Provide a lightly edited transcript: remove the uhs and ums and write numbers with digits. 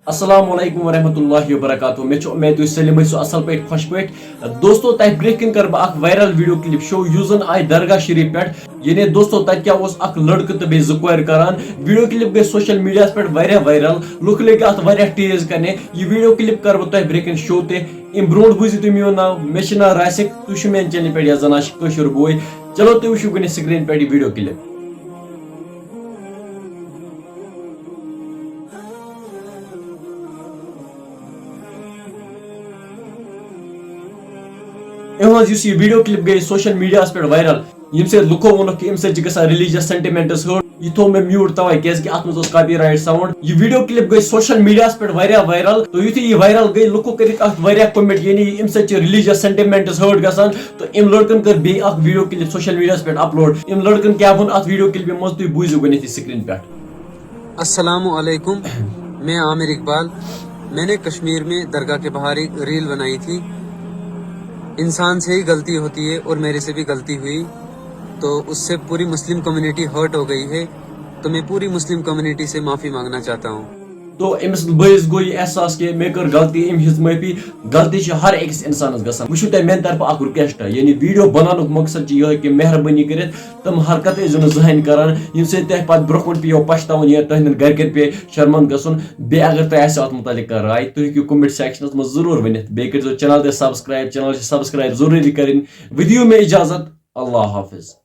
السلام علیکم ورحمۃ اللہ وبرکاتہ میں امید تھی سلم ٲسِو اصل پہ خوش پہ دوستو تہ برونٛہہ کن کر بہ وائرل ویڈیو کلپ شو یُس زن آئی درگاہ شریف پہ یعنی دوستو تتہ کیا اخ لڑکہ تو بیٚیہِ زٕ کورِ کران ویڈیو کلپ گئی سوشل میڈیا پہ وائرل لُکھ لٔگۍ اتھ ٹیز کرنے یہ ویڈیو کلپ کر بہ تہ برونٛہہ کن شو تہ ام برونٛٹھ بوٗزِو تُہۍ میون ناو مےٚ چھُ ناو راسک تُہۍ چھِو میانہِ چینلہِ پٮ۪ٹھ یتھ زن آسہِ کٲشُر بوے چلو تُہۍ وٕچھِو گۄڈنٮ۪تھ سکریٖن پٮ۪ٹھ یہِ ویڈیو کلپ اس یہ ویڈیو کلپ گئی سوشل میڈیا پہ وائرل یم سے لکھو وونک کہ ام سے گژھان ریلیجس سینٹیمنٹس ہرٹ یہ تھو میں میوٹ توے کیاز کہ ات مز کاپی رائٹ ساؤنڈ یہ ویڈیو کلپ گئی سوشل میڈیا پہ وائرل تو یتھے یہ وائرل گئی لکھو کرک ات کومنٹ یعنی ام سے ریلیجس سینٹیمنٹس ہرٹ گژھان تو ام لڑکن کر بیٚیہِ اکھ ویڈیو کلپ سوشل میڈیا پہ اپلوڈ ام لڑکن کیا وون ات ویڈیو کلپ مز تُہۍ بوٗزِو گۄڈنٮ۪تھ سکرین پہ. السلام علیکم، میں عامر اقبال. میں نے کشمیر میں درگاہ کے باہر ایک ریل بنائی تھی. انسان سے ہی غلطی ہوتی ہے اور میرے سے بھی غلطی ہوئی تو اس سے پوری مسلم کمیونٹی ہرٹ ہو گئی ہے، تو میں پوری مسلم کمیونٹی سے معافی مانگنا چاہتا ہوں. تو امس بٲیس گوٚو یہِ احساس کہ مےٚ کٔر غلطی أمۍ ہیٚژ معٲفی. غلطی چھِ ہر أکِس اِنسانس گژھان. وٕچھِو تۄہہِ میانہِ طرفہٕ اکھ رِکویسٹ یعنی ویڈیو بناونُک مقصد چھُ یِہوٚے کہ مہربٲنی کٔرِتھ تِم حرکت ٲسۍزیو نہٕ زٕہٕنۍ کران ییٚمہِ سۭتۍ تۄہہِ پتہٕ برونٛہہ کُن پیٚیو پشتاوُن یا تُہنٛدٮ۪ن گرِکٮ۪ن پیٚیہِ شرمنٛد گژھُن. بیٚیہِ اگر تۄہہِ آسیو اتھ متعلق کانٛہہ راے تُہۍ ہیٚکِو کومنٹ سیکشنس منٛز ضروٗر ؤنِتھ. بیٚیہِ کٔرۍزیو چینل تہِ سبسکرایب. چینل چھِ سبسکرایب ضروٗری کرٕنۍ. ودِیِو مےٚ اجازت. اللہ حافظ.